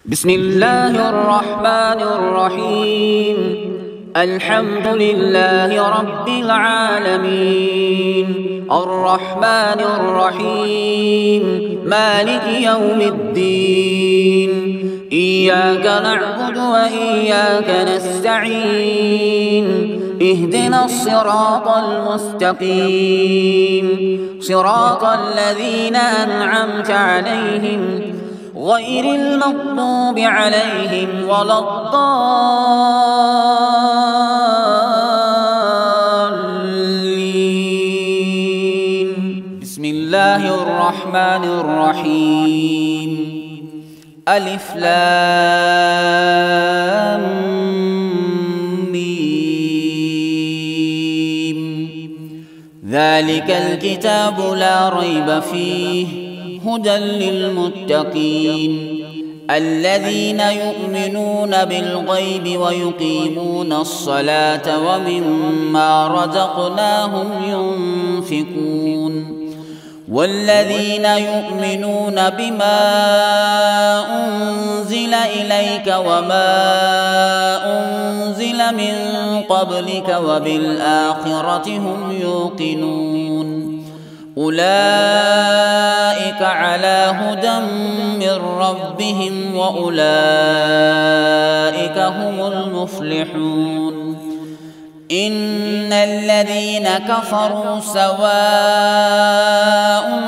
بسم الله الرحمن الرحيم. الحمد لله رب العالمين، الرحمن الرحيم، مالك يوم الدين. إياك نعبد وإياك نستعين، اهدنا الصراط المستقيم، صراط الذين أنعمت عليهم غير المغضوب عليهم ولا الضالين. بسم الله الرحمن الرحيم. ألف لام ميم. ذلك الكتاب لا ريب فيه هدى للمتقين الذين يؤمنون بالغيب ويقيمون الصلاة ومما رزقناهم ينفقون والذين يؤمنون بما أنزل إليك وما أنزل من قبلك وبالآخرة هم يوقنون أولئك على هدى من ربهم وأولئك هم المفلحون. إن الذين كفروا سواء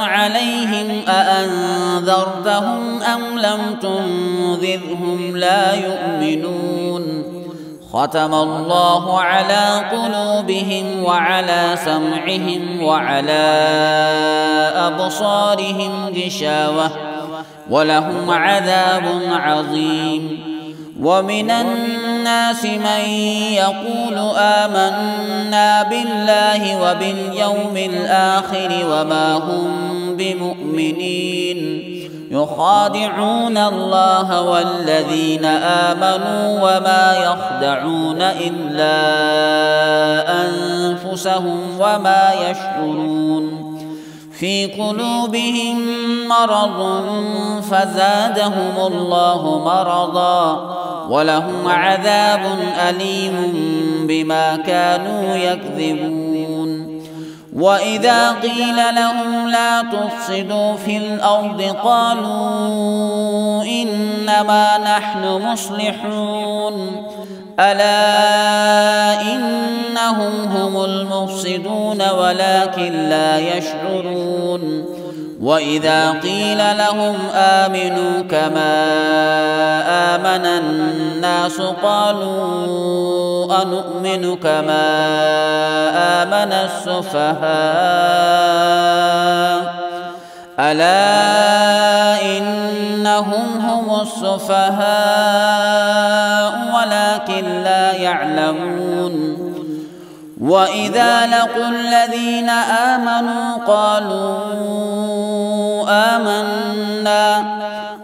عليهم أأنذرتهم أم لم تنذرهم لا يؤمنون. ختم الله على قلوبهم وعلى سمعهم وعلى أبصارهم غشاوة ولهم عذاب عظيم. ومن الناس من يقول آمنا بالله وباليوم الآخر وما هم بمؤمنين يخادعون الله والذين آمنوا وما يخدعون إلا أنفسهم وما يشعرون. في قلوبهم مرض فزادهم الله مرضا ولهم عذاب أليم بما كانوا يكذبون. وإذا قيل لهم لا تفسدوا في الأرض قالوا إنما نحن مصلحون ألا إنهم هم المفسدون ولكن لا يشعرون. وإذا قيل لهم آمنوا كما آمن الناس قالوا أنؤمن كما آمن السفهاء ألا إنهم هم السفهاء ولكن لا يعلمون. وإذا لقوا الذين آمنوا قالوا آمنا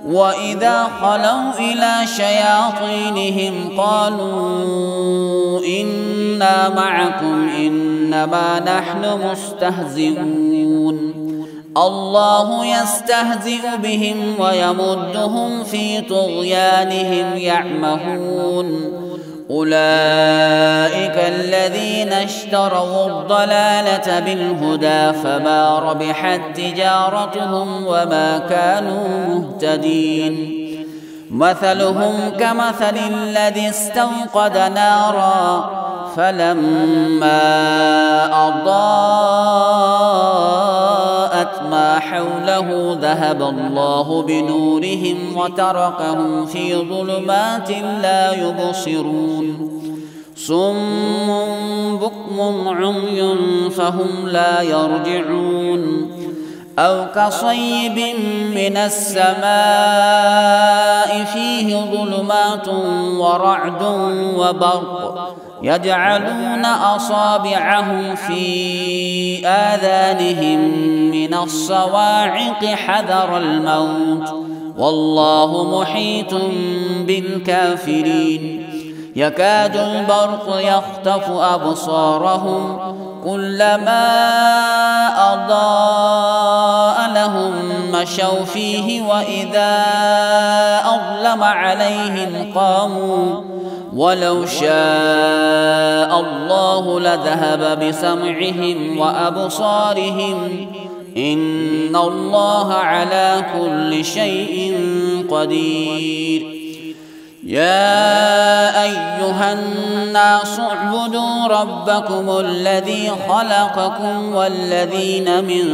وإذا خلوا إلى شياطينهم قالوا إنا معكم إنما نحن مستهزئون. الله يستهزئ بهم ويمدهم في طغيانهم يعمهون. أولئك الذين اشتروا الضلالة بالهدى فما ربحت تجارتهم وما كانوا مهتدين. مثلهم كمثل الذي استوقد نارا فلما أضاءت ما حوله ذهب الله بنورهم وتركهم في ظلمات لا يبصرون. صم بكم عمي فهم لا يرجعون. أو كصيب من السماء فيه ظلمات ورعد وبرق يجعلون أصابعهم في آذانهم من الصواعق حذر الموت والله محيط بالكافرين. يكاد البرق يخطف أبصارهم كلما أضاء لهم مشوا فيه وإذا أظلم عليهم قاموا ولو شاء الله لذهب بسمعهم وأبصارهم إن الله على كل شيء قدير. يا أيها الناس اعبدوا ربكم الذي خلقكم والذين من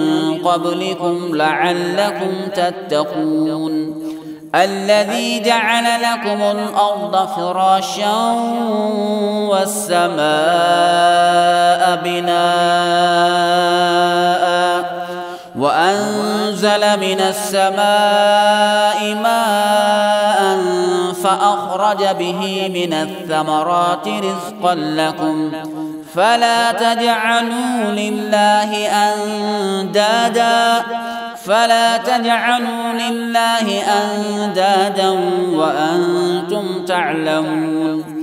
قبلكم لعلكم تتقون الذي جعل لكم الأرض فراشا والسماء بناء وأنزل من السماء ماء فأخرج به من الثمرات رزقا لكم فلا تجعلوا لله أندادا وأنتم تعلمون.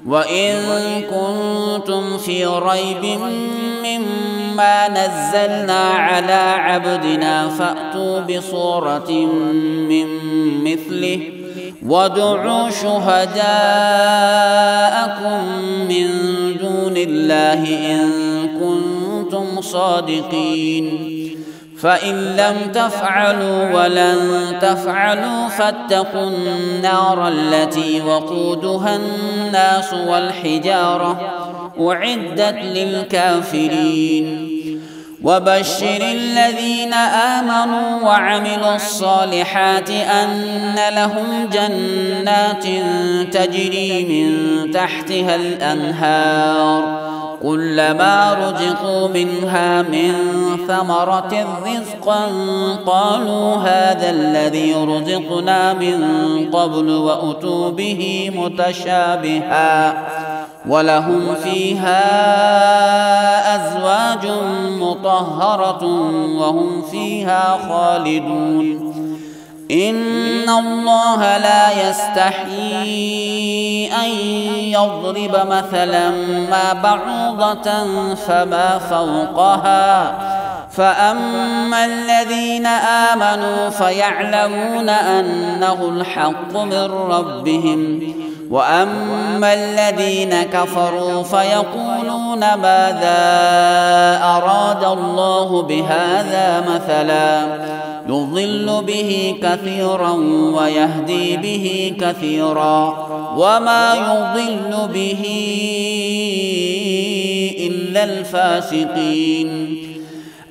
وإن كنتم في ريب مما نزلنا على عبدنا فأتوا بصورة من مثله وادعوا شهداءكم من دون الله إن كنتم صادقين فإن لم تفعلوا ولن تفعلوا فاتقوا النار التي وقودها الناس والحجارة أعدت للكافرين. وبشر الذين آمنوا وعملوا الصالحات أن لهم جنات تجري من تحتها الأنهار كلما رزقوا منها من ثمرة رزقا قالوا هذا الذي رزقنا من قبل وأتوا به متشابها ولهم فيها أزواج مطهرة وهم فيها خالدون. إن الله لا يستحيي أن يضرب مثلا ما بعوضة فما فوقها فأما الذين آمنوا فيعلمون أنه الحق من ربهم وأما الذين كفروا فيقولون ماذا أراد الله بهذا مثلا يضل به كثيرا ويهدي به كثيرا وما يضل به إلا الفاسقين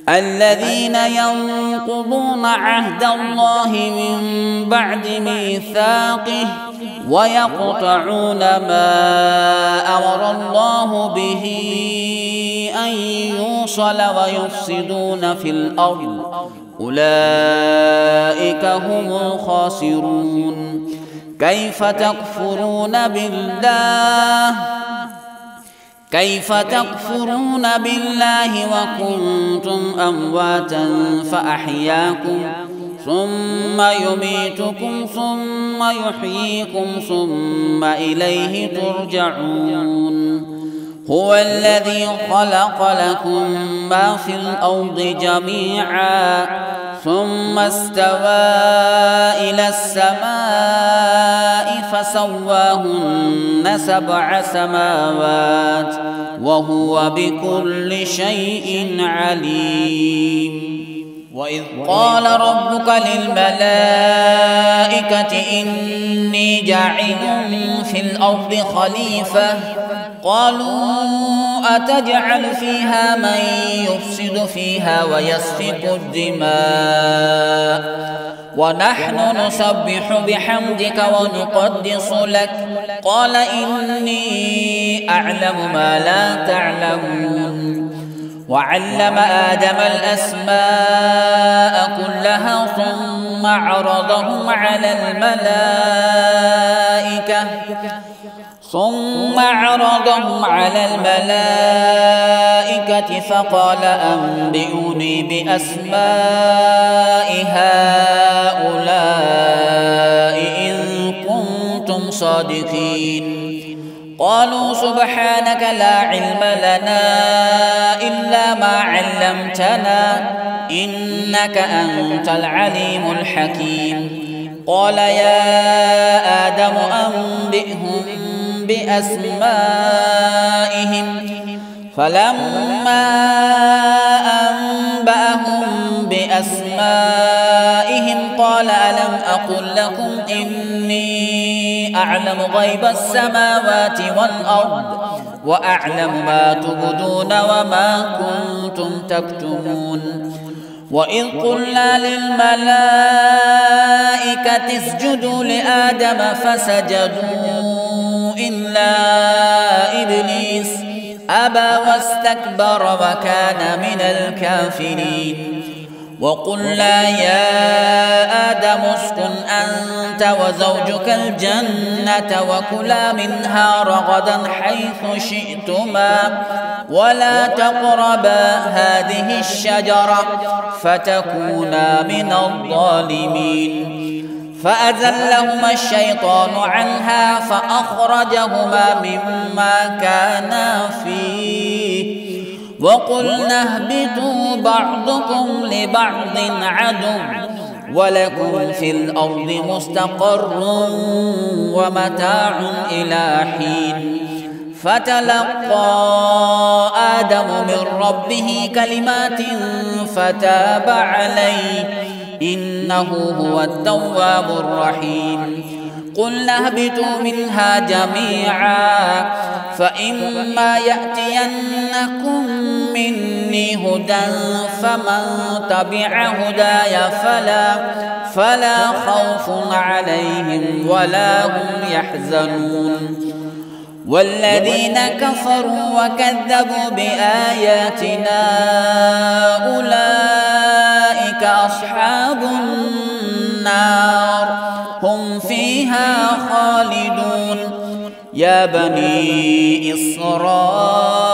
الذين ينقضون عهد الله من بعد ميثاقه ويقطعون ما أمر الله به أن يوصل ويفسدون في الأرض أولئك هم الخاسرون. كيف تكفرون بالله وكنتم أمواتا فأحياكم ثم يميتكم ثم يحييكم ثم إليه ترجعون. هو الذي خلق لكم ما في الأرض جميعا ثم استوى إلى السماء فسواهن 7 سماوات وهو بكل شيء عليم. وإذ قال ربك للملائكة إني جاعل في الأرض خليفة قالوا أتجعل فيها من يفسد فيها ويسفك الدماء ونحن نسبح بحمدك ونقدس لك قال إني أعلم ما لا تعلمون. وعلم آدم الأسماء كلها ثم عرضهم على الملائكة فقال أنبئوني بأسماء هؤلاء إن كنتم صادقين قالوا سبحانك لا علم لنا إلا ما علمتنا إنك أنت العليم الحكيم قال يا آدم أنبئهم بأسمائهم فلما أنبأهم بأسمائهم قال ألم أقل لكم إني أعلم غيب السماوات والأرض وأعلم ما تبدون وما كنتم تكتمون وإذ قلنا للملائكة اسجدوا لآدم فسجدوا إلا إبليس أبى واستكبر وكان من الكافرين وقلنا يا آدم اسكن أنت وزوجك الجنة وكلا منها رغدا حيث شئتما ولا تقربا هذه الشجرة فتكونا من الظالمين فأزلهما الشيطان عنها فأخرجهما مما كانا فيه وقلنا اهبطوا بعضكم لبعض عدو ولكم في الأرض مستقر ومتاع إلى حين فتلقى آدم من ربه كلمات فتاب عليه إنه هو التواب الرحيم قلنا اهبطوا منها جميعا فإما يأتينكم مني هدى فمن تبع هداي فلا خوف عليهم ولا هم يحزنون والذين كفروا وكذبوا بآياتنا أولئك أصحاب النار هم فيها خالدون يا بني إسرائيل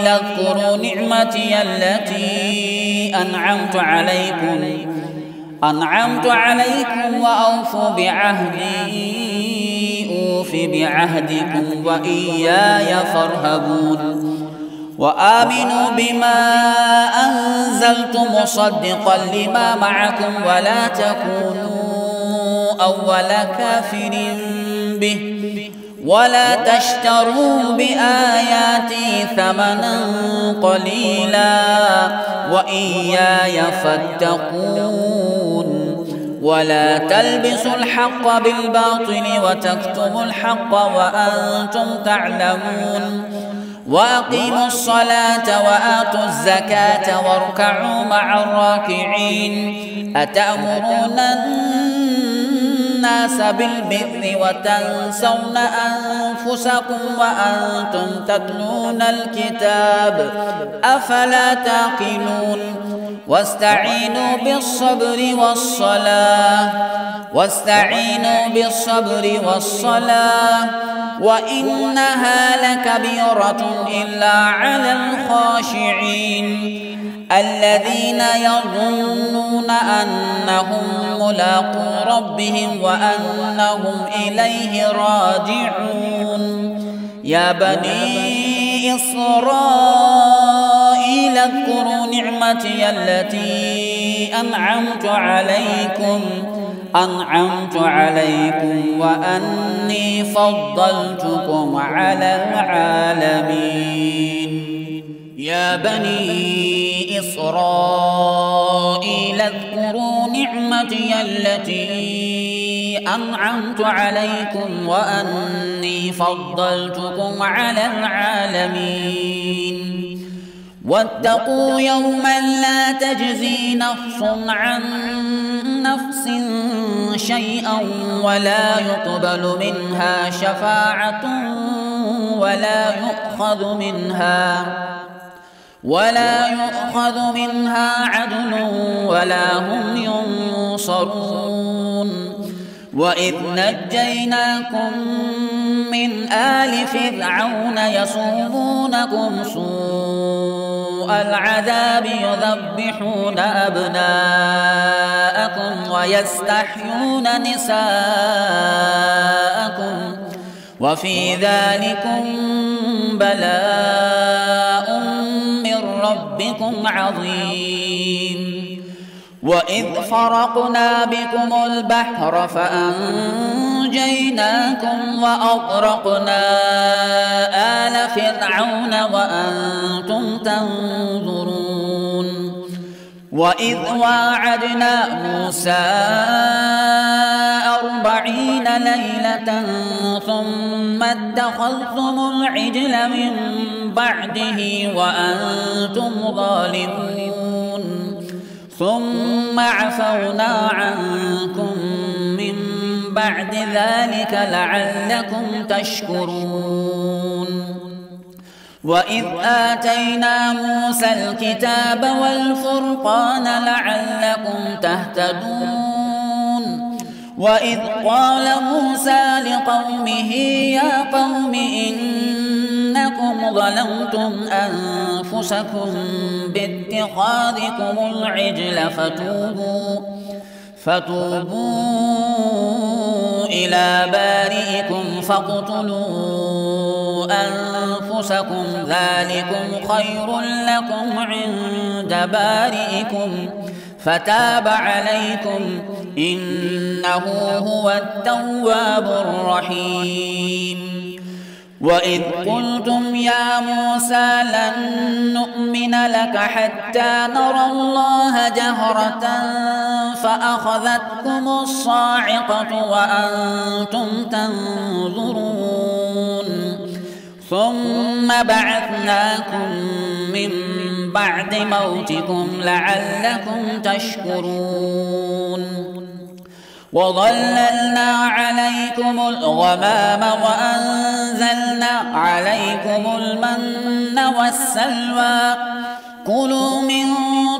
اذكروا نعمتي التي أنعمت عليكم وأوفوا بعهدي أوف بعهدكم وإياي فارهبون وآمنوا بما أنزلت مصدقا لما معكم ولا تكونوا أول كافر به ولا تشتروا بآياتي ثمنا قليلا وإياي فاتقون ولا تلبسوا الحق بالباطل وتكتموا الحق وأنتم تعلمون وأقيموا الصلاة وآتوا الزكاة واركعوا مع الراكعين أتأمرون الناس بالبر وتنسون أنفسكم وأنتم تتلون الكتاب أفلا تعقلون واستعينوا بالصبر والصلاة وإنها لكبيرة إلا على الخاشعين الذين يظنون أنهم ملاقو ربهم وأنهم إليه راجعون يا بني إسرائيل اذكروا نعمتي التي أنعمت عليكم وأني فضلتكم على العالمين يا بني إسرائيل اذكروا نعمتي التي أنعمت عليكم وأني فضلتكم على العالمين واتقوا يوما لا تجزي نفس عن نفس شيئا ولا يقبل منها شفاعة ولا يؤخذ منها عدل ولا هم ينصرون وإذ نجيناكم من آل فرعون يسومونكم سوء العذاب يذبحون أبناءكم ويستحيون نساءكم وفي ذلكم بلاء من ربكم عظيم. وإذ فرقنا بكم البحر فأنجيناكم وأغرقنا آل فرعون وأنتم تنظرون. وإذ واعدنا موسى 40 ليلة ثم اتخذتم العجل من بعده وأنتم ظالمون ثم عفونا عنكم من بعد ذلك لعلكم تشكرون. وإذ آتينا موسى الكتاب والفرقان لعلكم تهتدون. وإذ قال موسى لقومه يا قوم إنكم ظلمتم أنفسكم باتخاذكم العجل فتوبوا إلى بارئكم فاقتلوا أنفسكم ذلكم خير لكم عند بارئكم فتاب عليكم إنه هو التواب الرحيم. وإذ قلتم يا موسى لن نؤمن لك حتى نرى الله جهرة فأخذتكم الصاعقة وأنتم تنظرون ثم بعثناكم من بعد موتكم لعلكم تشكرون. وظللنا عليكم الغمام وأنزلنا عليكم المن والسلوى كلوا من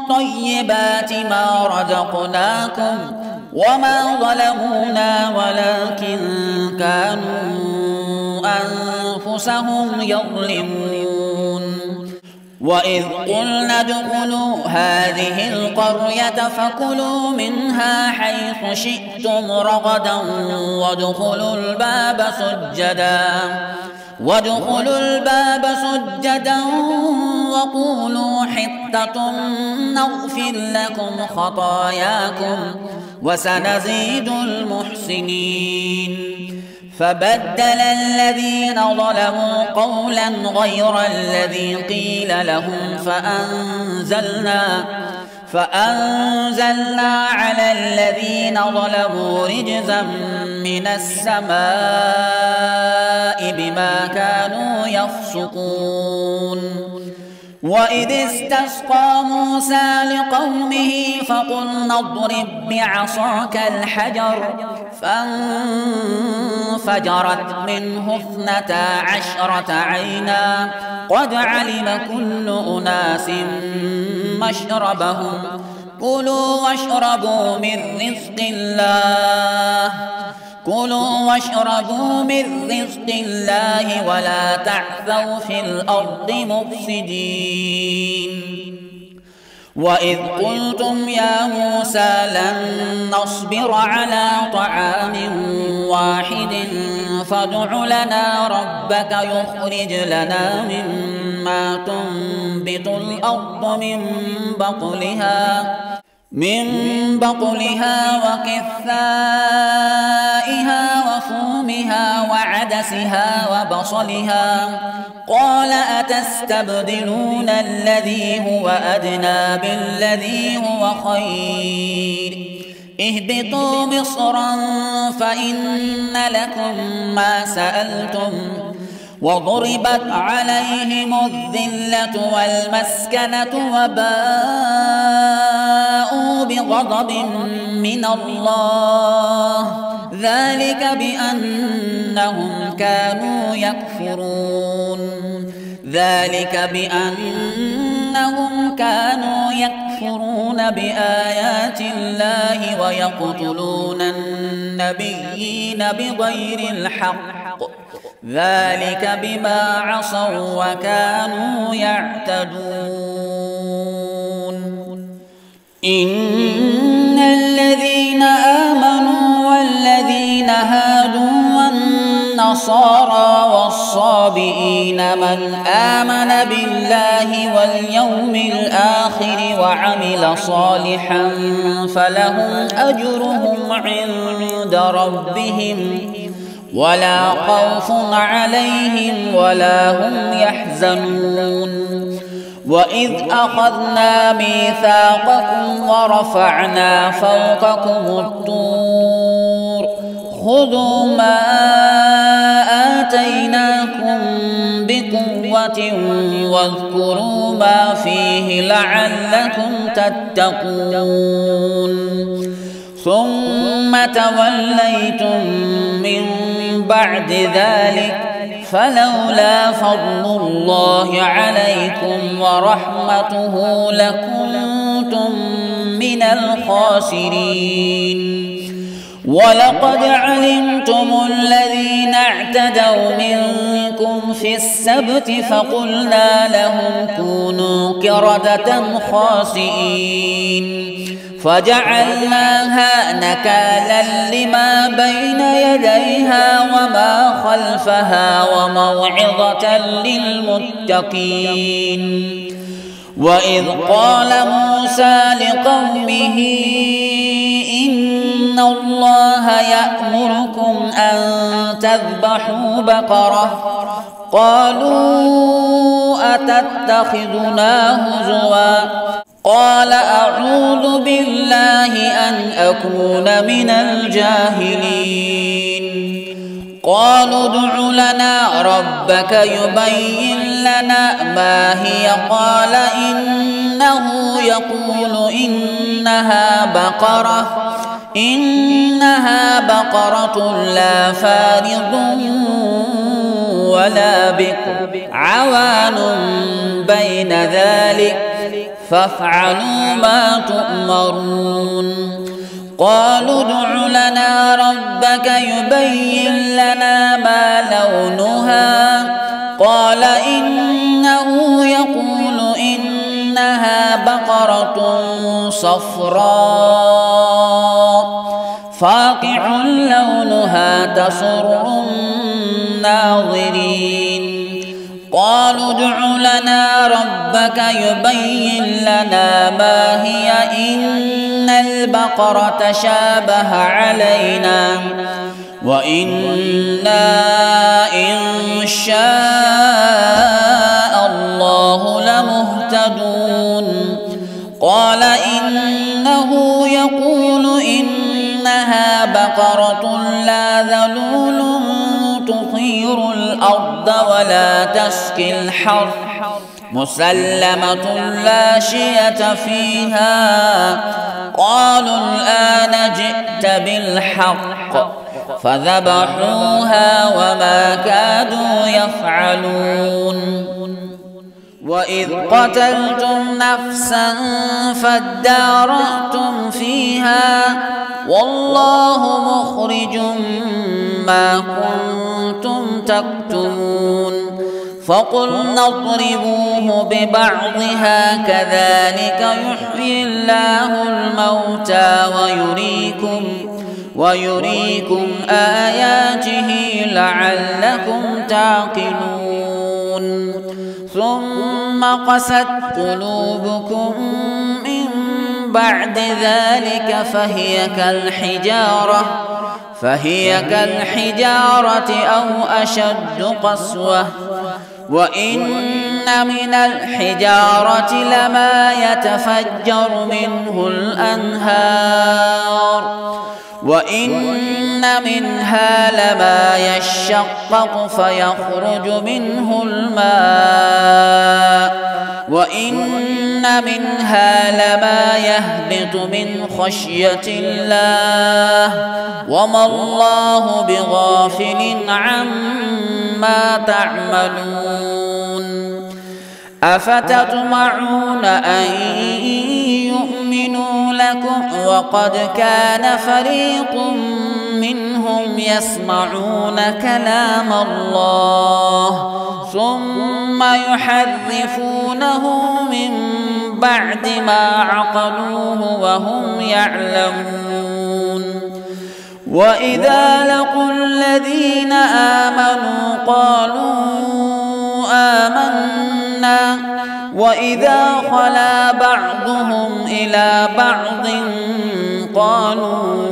طيبات ما رزقناكم وما ظلمونا ولكن كانوا أنفسهم يظلمون. وإذ قلنا ادخلوا هذه القرية فكلوا منها حيث شئتم رغدا وادخلوا الباب سجدا وقولوا حطة نغفر لكم خطاياكم وسنزيد المحسنين. فبدل الذين ظلموا قولا غير الذي قيل لهم فأنزلنا على الذين ظلموا رجزا من السماء بما كانوا يفسقون. وإذ استسقى موسى لقومه فقلنا اضرب بعصاك الحجر فانفجرت منه 12 عينا قد علم كل أناس مشربهم كلوا واشربوا من رزق الله ولا تعثوا في الأرض مفسدين. وإذ قلتم يا موسى لن نصبر على طعام واحد فادع لنا ربك يخرج لنا مما تنبت الأرض من بقلها وقثائها وفومها وعدسها وبصلها قال أتستبدلون الذي هو أدنى بالذي هو خير اهبطوا مصرا فإن لكم ما سألتم وضربت عليهم الذلة والمسكنة وباءوا بغضب من الله ذلك بأنهم كانوا يكفرون بآيات الله ويقتلون النبيين بغير الحق ذلك بما عصوا وكانوا يعتدون. إن الذين آمنوا والذين هادوا والنصارى والصابئين من آمن بالله واليوم الآخر وعمل صالحا فلهم أجرهم عند ربهم ولا خوف عليهم ولا هم يحزنون وإذ أخذنا ميثاقكم ورفعنا فوقكم الطور خذوا ما آتيناكم بقوة واذكروا ما فيه لعلكم تتقون ثم توليتم من بعد ذلك فلولا فضل الله عليكم ورحمته لكنتم من الخاسرين ولقد علمتم الذين اعتدوا منكم في السبت فقلنا لهم كونوا قردة خاسئين فجعلناها نكالا لما بين يديها وما خلفها وموعظة للمتقين وإذ قال موسى لقومه إن الله يأمركم أن تذبحوا بقرة قالوا أتتخذنا هزوا قال أعوذ بالله أن أكون من الجاهلين قالوا ادع لنا ربك يبين لنا ما هي قال إنه يقول إنها بقرة لا فارض ولا بكر عوان بين ذلك فافعلوا ما تؤمرون قالوا ادع لنا ربك يبين لنا ما لونها قال إنه يقول إنها بقرة صفراء فاقع لونها تسر الناظرين قالوا ادع لنا ربك يبين لنا ما هي إن البقرة شابه علينا وإنا إن شاء الله لمهتدون قال إنه يقول إنها بقرة لا ذلول تثير الأرض ولا تسقي الحرث مسلمة لا شية فيها قالوا الآن جئت بالحق فذبحوها وما كادوا يفعلون وإذ قتلتم نفسا فادارأتم فيها والله مخرج ما كنتم تكتمون فقلنا اضربوه ببعضها كذلك يحيي الله الموتى ويريكم آياته لعلكم تعقلون ثم قست قلوبكم من بعد ذلك فهي كالحجارة أو أشد قسوة وإن من الحجارة لما يتفجر منه الأنهار وإن منها لما يشقق فيخرج منه الماء وإن منها لما يهبط من خشية الله وما الله بغافل عما تعملون أفتطمعون أن يؤمنوا لكم وقد كان فريق منهم يسمعون كلام الله ثم يحرفونه من بعد ما عقلوه وهم يعلمون وإذا لقوا الذين وإذا خلا بعضهم إلى بعض قالوا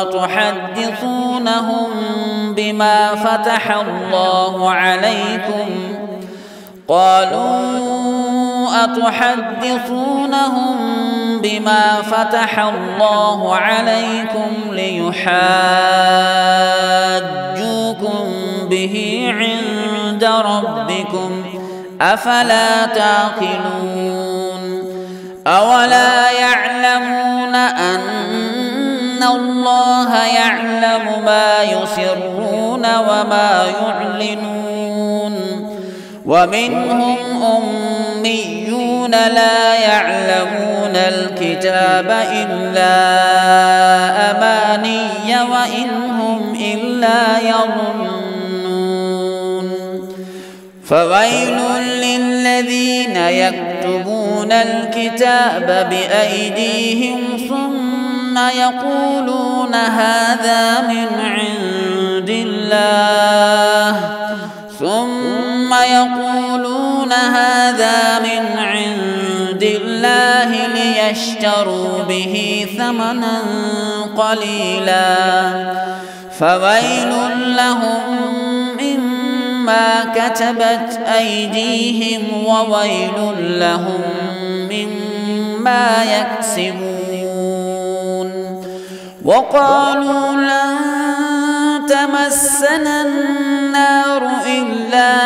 أتحدثونهم بما فتح الله عليكم ليحاجوكم به عند ربكم أفلا تعقلون أولا يعلمون أن الله يعلم ما يسرون وما يعلنون ومنهم أميون لا يعلمون الكتاب إلا أماني وإن هم إلا يظنون فويل للذين يكتبون الكتاب بأيديهم ثم يقولون هذا من عند الله ليشتروا به ثمنا قليلا فويل لهم مما كتبت أيديهم وويل لهم مما يكسبون وقالوا لن تمسنا النار إلا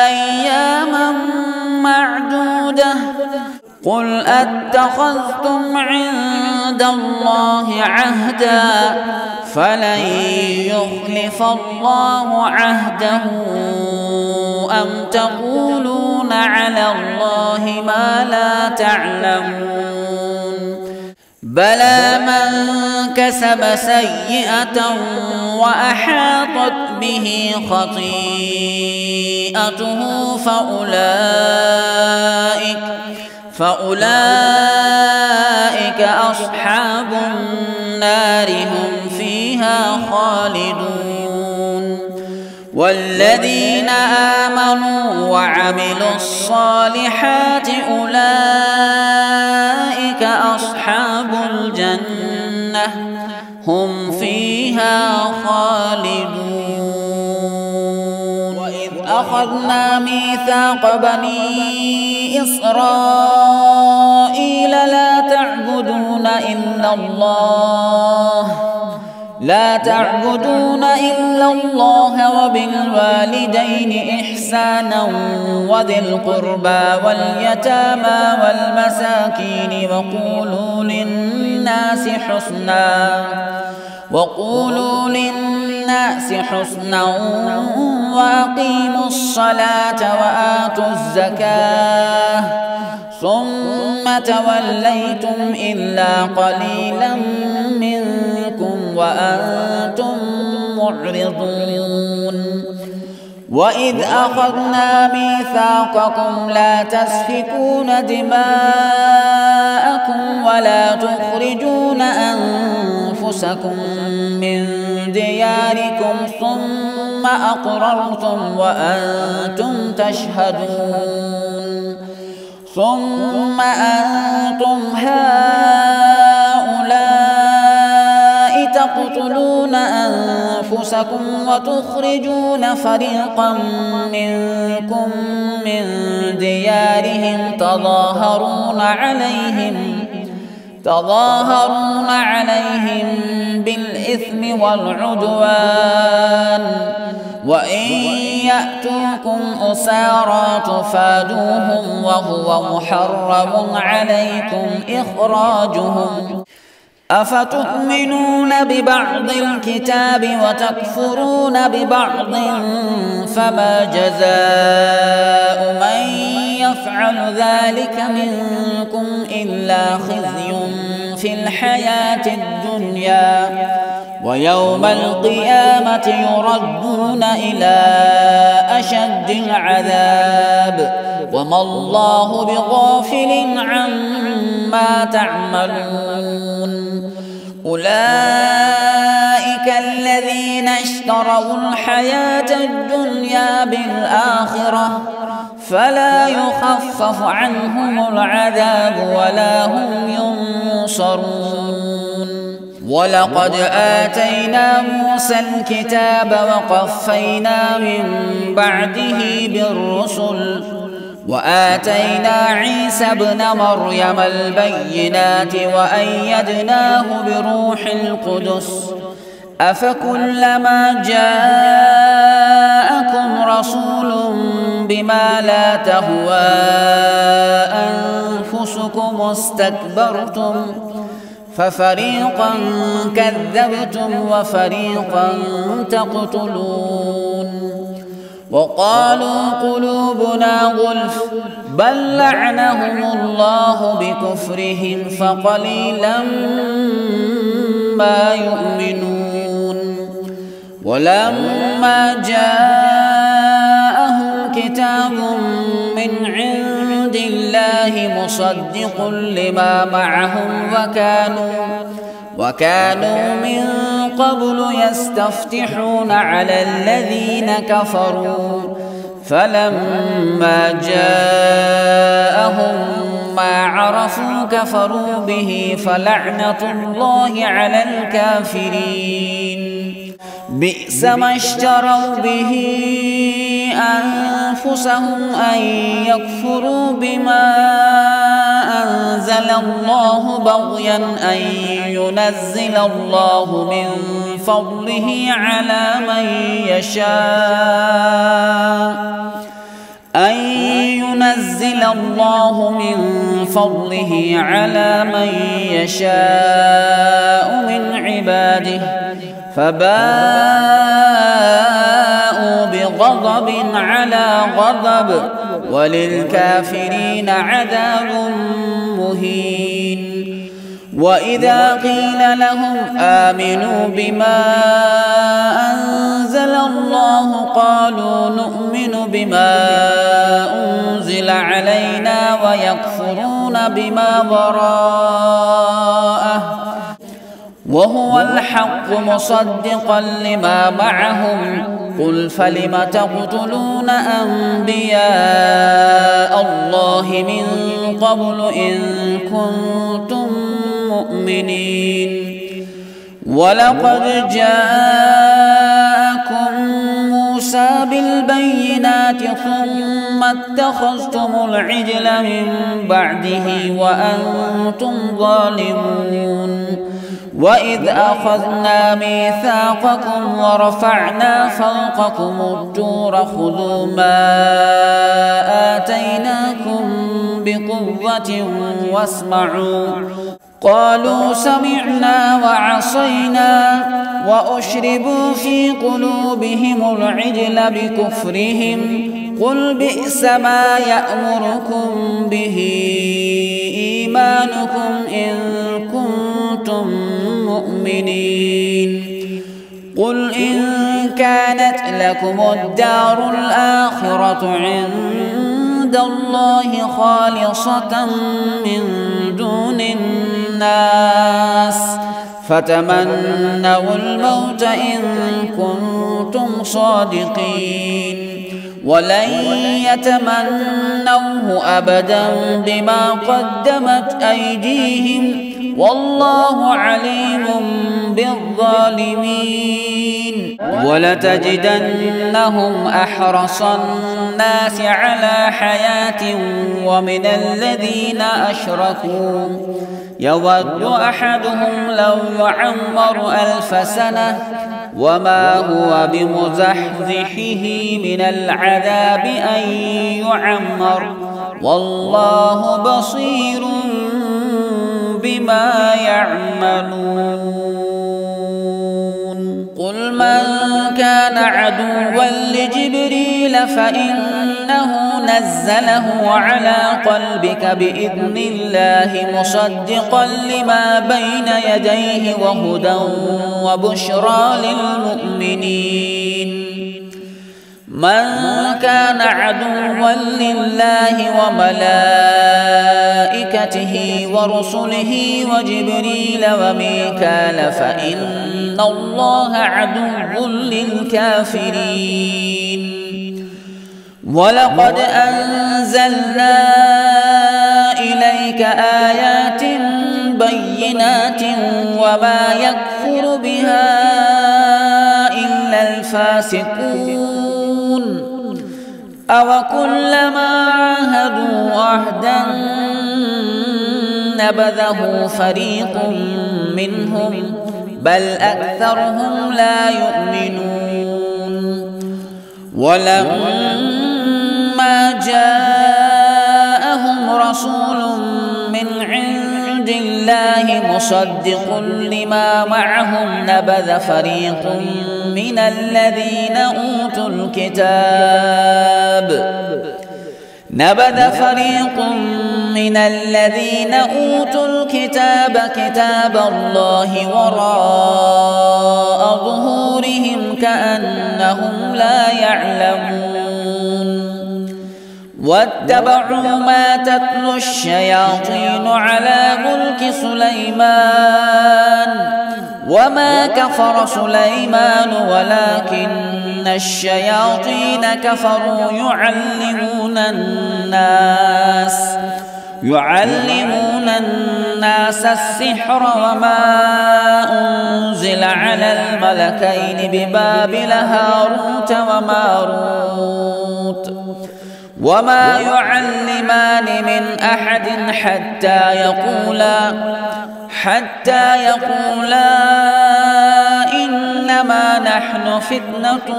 أياما معدودة قل أتخذتم عند الله عهدا فلن يخلف الله عهده أم تقولون على الله ما لا تعلمون بلى من كسب سيئة وأحاطت به خطيئته فأولئك أصحاب النار هم فيها خالدون والذين آمنوا وعملوا الصالحات أولئك أصحاب الجنة هم فيها خالدون وإذ أخذنا ميثاق بني إسرائيل لا تعبدون إلا الله وبالوالدين إحسانا وذي القربى واليتامى والمساكين وقولوا للناس حسنا وأقيموا الصلاة وآتوا الزكاة ثم توليتم إلا قليلا منكم وأنتم معرضون وإذ أخذنا ميثاقكم لا تسفكون دماءكم ولا تخرجون أنفسكم من دياركم ثم أقررتم وأنتم تشهدون ثم أنتم هؤلاء تقتلون أنفسكم وتخرجون فريقا منكم من ديارهم تظاهرون عليهم بالإثم والعدوان وإن يأتوكم أسارى تفادوهم وهو محرم عليكم إخراجهم أفتؤمنون ببعض الكتاب وتكفرون ببعض فما جزاء من يفعل ذلك منكم إلا خزي في الحياة الدنيا ويوم القيامة يردون إلى أشد العذاب وما الله بغافل عما تعملون أولئك الذين اشتروا الحياة الدنيا بالآخرة فلا يخفف عنهم العذاب ولا هم ينصرون. ولقد آتينا موسى الكتاب وقفينا من بعده بالرسل وآتينا عيسى ابن مريم البينات وأيدناه بروح القدس أفكلما جاءكم رسول بما لا تهوى أنفسكم استكبرتم ففريقا كذبتم وفريقا تقتلون. وقالوا قلوبنا غلف بل لعنهم الله بكفرهم فقليلا ما يؤمنون. ولما جاءهم كتاب من عند الله مصدق لما معهم وكانوا من قبل يستفتحون على الذين كفروا فلما جاءهم ما عرفوا كفروا به فلعنة الله على الكافرين. بئس ما اشتروا به أنفسهم أن يكفروا بما أنزل الله بغيا أن ينزل الله من فضله على من يشاء من عباده فباءوا بغضب على غضب وللكافرين عذاب مهين. وإذا قيل لهم آمنوا بما أنزل الله قالوا نؤمن بما أنزل علينا ويكفرون بما وراءه وهو الحق مصدقا لما معهم قل فلم تقتلون أنبياء الله من قبل إن كنتم مؤمنين. ولقد جاءكم موسى بالبينات ثم اتخذتم العجل من بعده وأنتم ظالمون. وإذ أخذنا ميثاقكم ورفعنا فوقكم الطور خذوا ما آتيناكم بقوة واسمعوا قالوا سمعنا وعصينا وأشربوا في قلوبهم العجل بكفرهم قل بئس ما يأمركم به إيمانكم إن كنتم مؤمنين. قل إن كانت لكم الدار الآخرة عند الله خالصة من دون الناس فتمنوا الموت إن كنتم صادقين ولن يتمنوه أبدا بما قدمت أيديهم والله عليم بالظالمين. ولتجدنهم أحرص الناس على حياة ومن الذين أشركوا يود أحدهم لو يعمر 1000 سنة وما هو بمزحزحه من العذاب أن يعمر والله بصير بما يعملون. قل من كان عدوا لجبريل فإنه نزله على قلبك بإذن الله مصدقا لما بين يديه وهدى وبشرى للمؤمنين. من كان عدوا لله وملائكته ورسله وجبريل وميكال فإن الله عدو للكافرين. ولقد أنزلنا إليك آيات بينات وما يكفر بها إلا الفاسقون أوكلما عاهدوا عهدا نبذه فريق منهم بل أكثرهم لا يؤمنون ولما جاءهم رسول من عند الله مصدق لما معهم نبذ فريق من الذين أوتوا الكتاب كتاب الله وراء ظهورهم كأنهم لا يعلمون واتبعوا ما تتلو الشياطين على ملك سليمان وما كفر سليمان ولكن الشياطين كفروا يعلمون الناس السحر وما أنزل على الملكين ببابل هاروت وماروت وما يعلمان من أحد حتى يقولا إنما نحن فتنة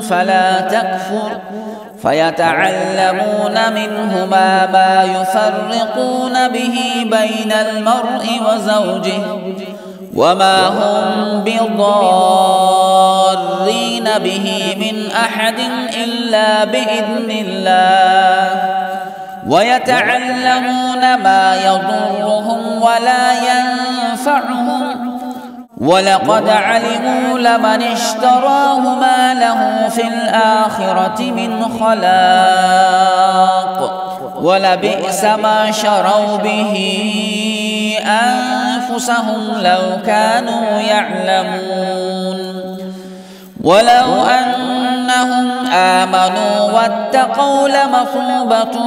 فلا تكفر فيتعلمون منهما ما يفرقون به بين المرء وزوجه وما هم بضارين به من أحد إلا بإذن الله ويتعلمون ما يضرهم ولا ينفعهم ولقد علموا لمن اشتراه ما له في الآخرة من خلاق ولبئس ما شروا به أنفسهم لو كانوا يعلمون ولو أنهم آمنوا واتقوا لمثوبة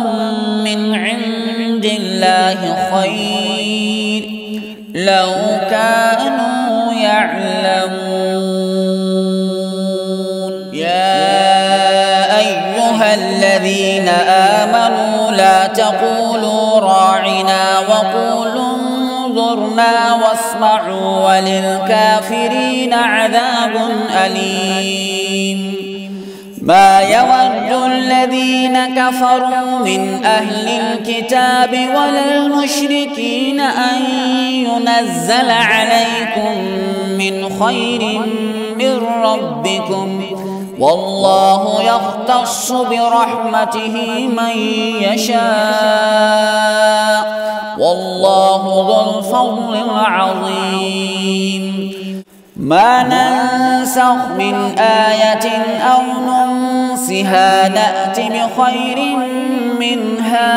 من عند الله خير لو كانوا يعلمون يا أيها الذين آمنوا لا تقولوا راعنا وقولوا انظرنا واسمعوا وللكافرين عذاب أليم ما يود الذين كفروا من أهل الكتاب ولا المشركين أن ينزل عليكم من خير من ربكم والله يختص برحمته من يشاء والله ذو الفضل العظيم ما ننسخ من آية أو ننسها نأت بخير منها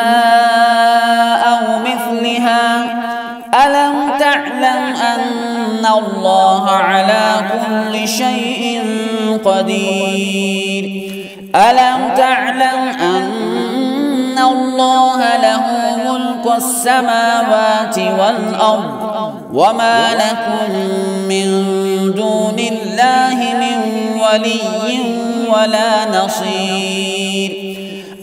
أو مثلها ألم تعلم أن الله على كل شيء قدير ألم تعلم أن الله له ملك السماوات والأرض وما لكم من دون الله من ولي ولا نصير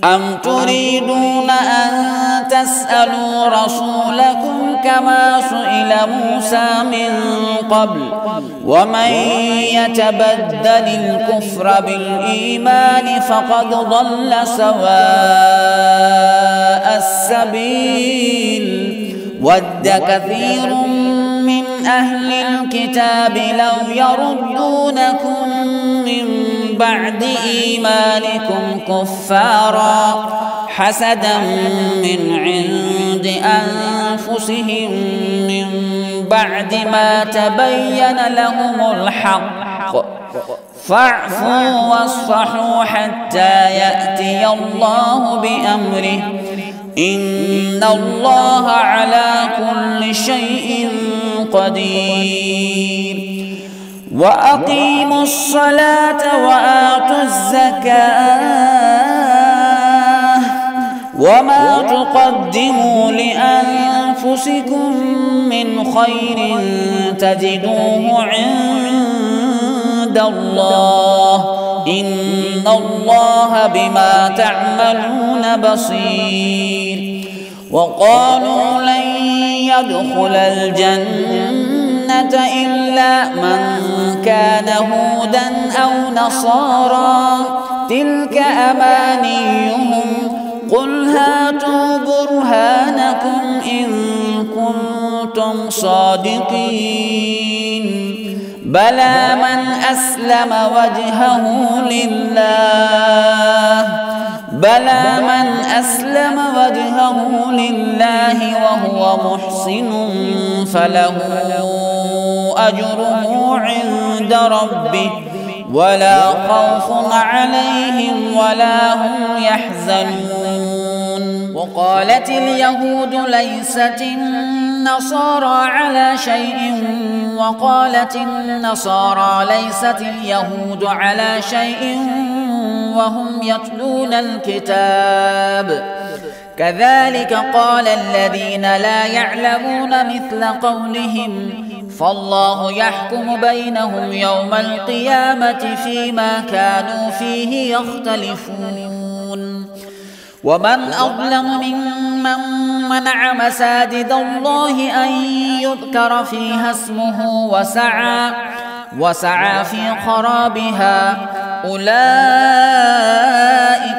أم تريدون أن تسألوا رسولكم كما سئل موسى من قبل ومن يتبدل الكفر بالإيمان فقد ضل سواء السبيل ود كثير من أهل الكتاب لو يردونكم من بعد إيمانكم كفارا حسدا من عند أنفسهم من بعد ما تبين لهم الحق فاعفوا واصفحوا حتى يأتي الله بأمره إن الله على كل شيء قدير وأقيموا الصلاة وآتوا الزكاة وما تقدموا لأنفسكم من خير تجدوه عند الله إن الله بما تعملون بصير. وقالوا لن يدخل الجنة إلا من كان هودا أو نصارى تلك أمانيهم قل هاتوا برهانكم إن كنتم صادقين بلى من أسلم وجهه لله وهو محسن فله أجره عند ربه ولا خوف عليهم ولا هم يحزنون. وقالت اليهود ليست النصارى على شيء وقالت النصارى ليست اليهود على شيء وهم يتلون الكتاب كذلك قال الذين لا يعلمون مثل قولهم فالله يحكم بينهم يوم القيامة فيما كانوا فيه يختلفون. ومن أظلم ممن منع مساجد الله أن يذكر فيها اسمه وسعى في خرابها أولئك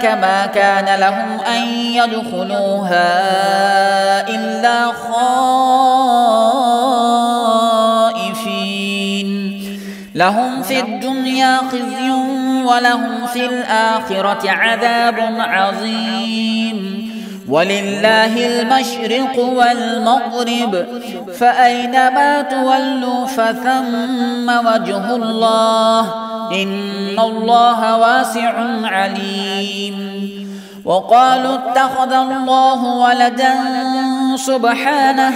ما كان لهم أن يدخلوها إلا خائفين لهم في الدنيا خزي ولهم في الآخرة عذاب عظيم. ولله المشرق والمغرب فأينما تولوا فثم وجه الله إن الله واسع عليم. وقالوا اتخذ الله ولدا سبحانه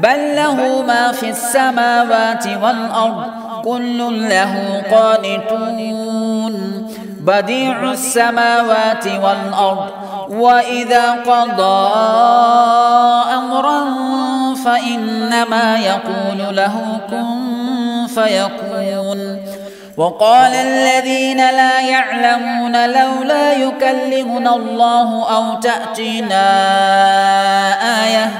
بل له ما في السماوات والأرض كل له قانتون بديع السماوات والأرض وإذا قضى أمرا فإنما يقول له كن فيكون. وقال الذين لا يعلمون لولا يكلمنا الله أو تأتينا آية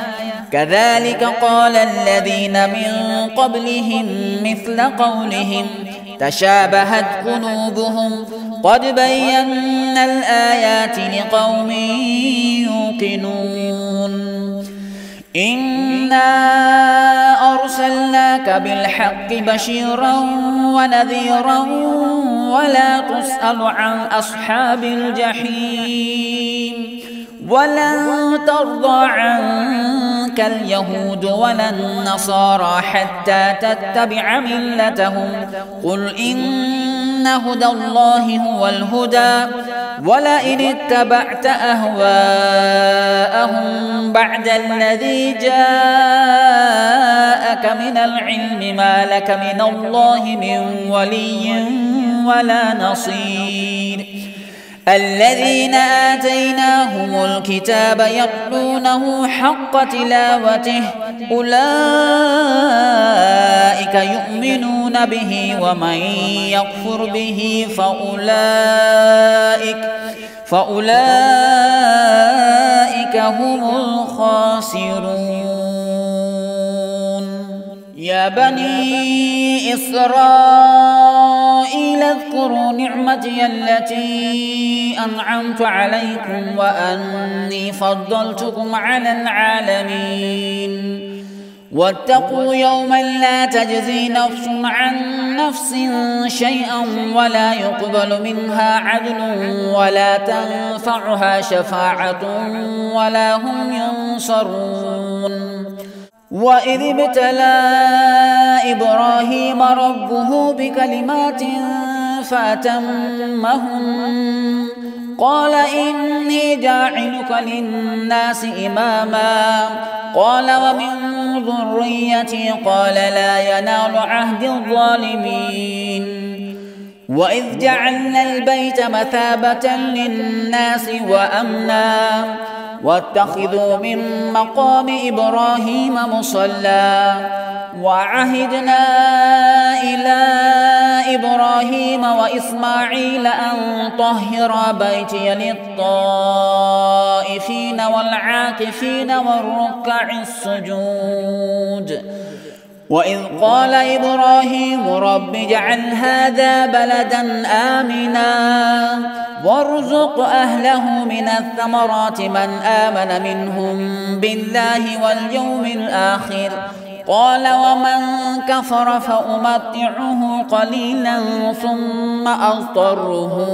كذلك قال الذين من قبلهم مثل قولهم تشابهت قلوبهم قد بينا الآيات لقوم يوقنون. إنا أرسلناك بالحق بشيرا ونذيرا ولا تسأل عن أصحاب الجحيم ولن ترضى عنك اليهود ولا النصارى حتى تتبع ملتهم قل إن هدى الله هو الهدى ولئن اتبعت أهواءهم بعد الذي جاءك من العلم ما لك من الله من ولي ولا نصير. الذين آتيناهم الكتاب يتلونه حق تلاوته أولئك يؤمنون به ومن يكفر به فأولئك هم الخاسرون. يا بني إسرائيل اذكروا نعمتي التي أنعمت عليكم وأني فضلتكم على العالمين. واتقوا يوما لا تجزي نفس عن نفس شيئا ولا يقبل منها عدل ولا تنفعها شفاعة ولا هم ينصرون. وإذ ابتلى إبراهيم ربه بكلمات فأتمهن قال إني جاعلك للناس إماما قال ومن ذريتي قال لا ينال عهد الظالمين. وإذ جعلنا البيت مثابة للناس وأمنا واتخذوا من مقام إبراهيم مصلى وعهدنا إلى إبراهيم وإسماعيل أن طهرا بيتي للطائفين والعاكفين والركع السجود وإذ قال إبراهيم رب اجعل هذا بلدا آمنا وارزق أهله من الثمرات من آمن منهم بالله واليوم الآخر قال ومن كفر فأمتعه قليلا ثم أضطره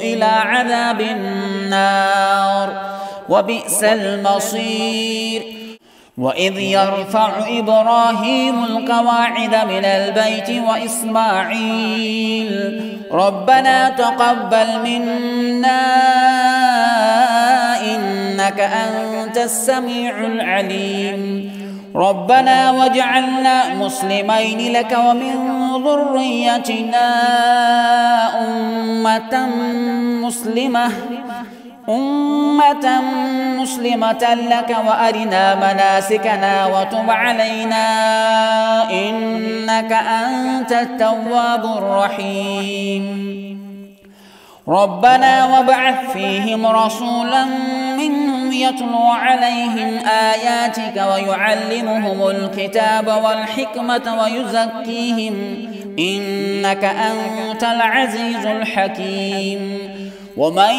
إلى عذاب النار وبئس المصير وإذ يرفع إبراهيم القواعد من البيت وإسماعيل ربنا تقبل منا إنك أنت السميع العليم ربنا واجعلنا مسلمين لك ومن ذريتنا أمة مسلمة لك وأرنا مناسكنا وتب علينا إنك أنت التواب الرحيم ربنا وابعث فيهم رسولا منهم يتلو عليهم آياتك ويعلمهم الكتاب والحكمة ويزكيهم إنك أنت العزيز الحكيم ومن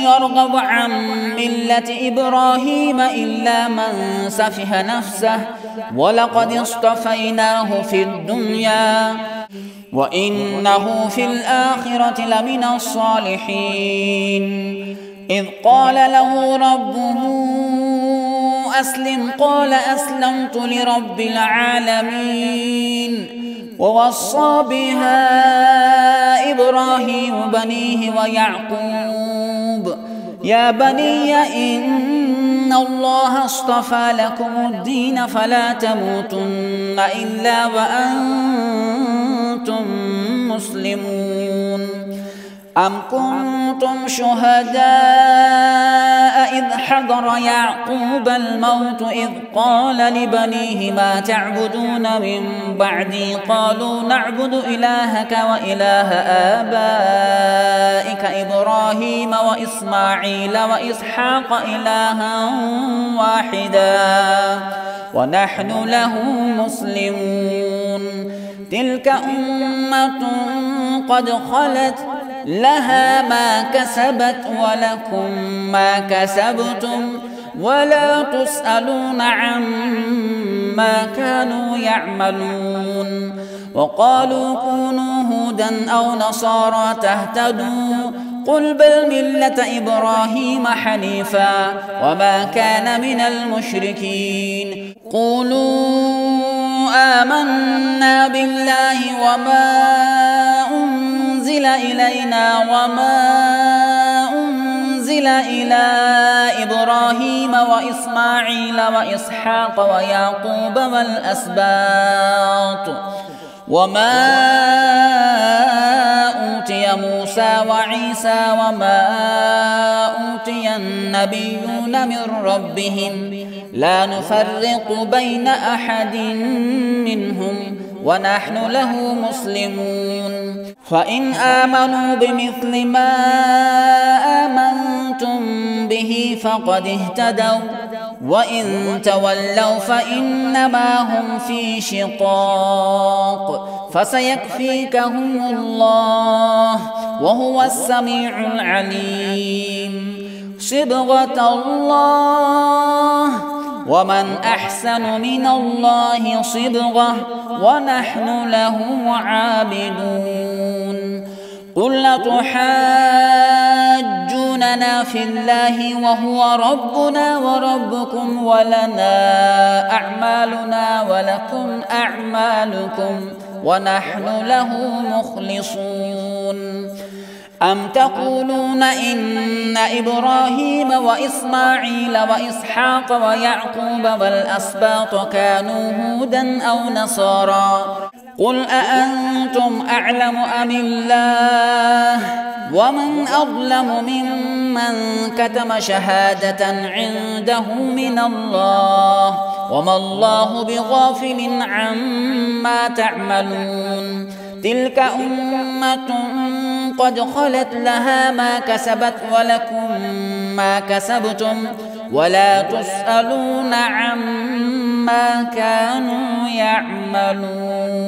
يرغب عن ملة إبراهيم إلا من سفه نفسه ولقد اصطفيناه في الدنيا وإنه في الآخرة لمن الصالحين إذ قال له ربه أسلم قال أسلمت لرب العالمين ووصى بها إبراهيم بنيه ويعقوب يا بني إن الله اصطفى لكم الدين فلا تموتن إلا وأنتم مسلمون أم كنتم شهداء إذ حضر يعقوب الموت إذ قال لبنيه ما تعبدون من بعدي قالوا نعبد إلهك وإله آبائك إبراهيم وإسماعيل وإسحاق إلها واحدا ونحن له مسلمون تلك أمة قد خلت لها ما كسبت ولكم ما كسبتم ولا تسألون عما كانوا يعملون وقالوا كونوا هودا أو نصارى تهتدوا قل بل ملة إبراهيم حنيفا وما كان من المشركين قولوا آمنا بالله وما أنزل إلينا وما أنزل إلى إبراهيم وإسماعيل وإسحاق ويعقوب والأسباط وما أوتي موسى وعيسى وما أوتي النبيون من ربهم لا نفرق بين أحد منهم ونحن له مسلمون فإن آمنوا بمثل ما آمنتم به فقد اهتدوا وإن تولوا فإنما هم في شقاق فسيكفيكهم الله وهو السميع العليم صبغة الله ومن أحسن من الله صبغة ونحن له عابدون قل لتحاجوننا في الله وهو ربنا وربكم ولنا أعمالنا ولكم أعمالكم ونحن له مخلصون أم تقولون إن إبراهيم وإسماعيل وإسحاق ويعقوب والأسباط كانوا هودا أو نصارى قل أأنتم أعلم أم الله ومن أظلم ممن من كتم شهادة عنده من الله وما الله بغافل عما تعملون تلك أمة قد خلت لها ما كسبت ولكم ما كسبتم ولا تسألون عما كانوا يعملون.